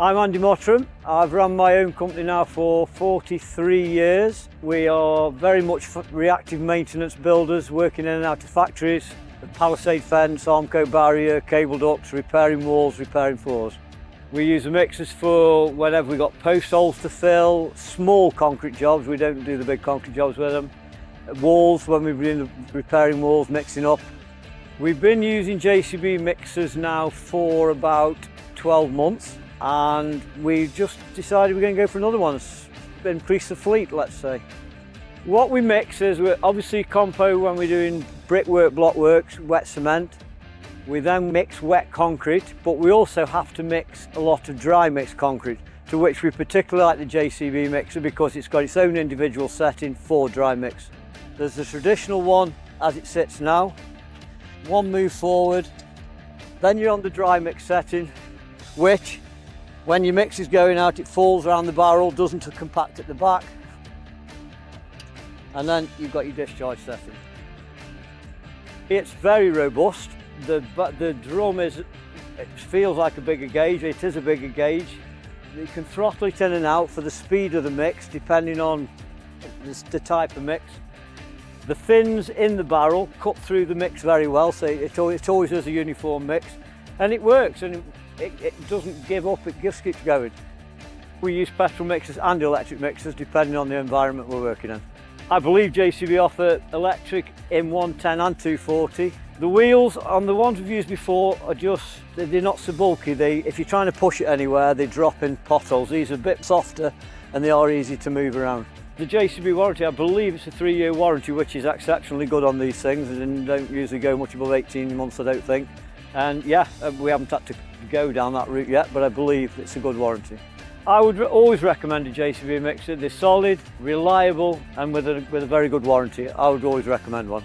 I'm Andy Mottram. I've run my own company now for 43 years. We are very much reactive maintenance builders, working in and out of factories, palisade fence, Armco barrier, cable ducts, repairing walls, repairing floors. We use the mixers for whenever we've got post holes to fill, small concrete jobs, we don't do the big concrete jobs with them. Walls, when we've been repairing walls, mixing up. We've been using JCB mixers now for about 12 months. And we just decided we're going to go for another one, increase the fleet, let's say. What we mix is, we're obviously compo when we're doing brickwork, blockworks, wet cement. We then mix wet concrete, but we also have to mix a lot of dry mixed concrete, to which we particularly like the JCB mixer because it's got its own individual setting for dry mix. There's the traditional one as it sits now. One move forward, then you're on the dry mix setting, which when your mix is going out, it falls around the barrel, doesn't compact at the back. And then you've got your discharge setting. It's very robust. The drum it feels like a bigger gauge. It is a bigger gauge. You can throttle it in and out for the speed of the mix, depending on the type of mix. The fins in the barrel cut through the mix very well, so it always has a uniform mix. And it works. And it doesn't give up, it just keeps going. We use petrol mixers and electric mixers depending on the environment we're working in. I believe JCB offer electric in 110 and 240. The wheels on the ones we've used before are they're not so bulky. If you're trying to push it anywhere, they drop in potholes. These are a bit softer and they are easy to move around. The JCB warranty, I believe it's a 3-year warranty, which is exceptionally good on these things and don't usually go much above 18 months, I don't think. And yeah, we haven't had to go down that route yet, but I believe it's a good warranty. I would always recommend a JCB mixer. They're solid, reliable, and with a very good warranty. I would always recommend one.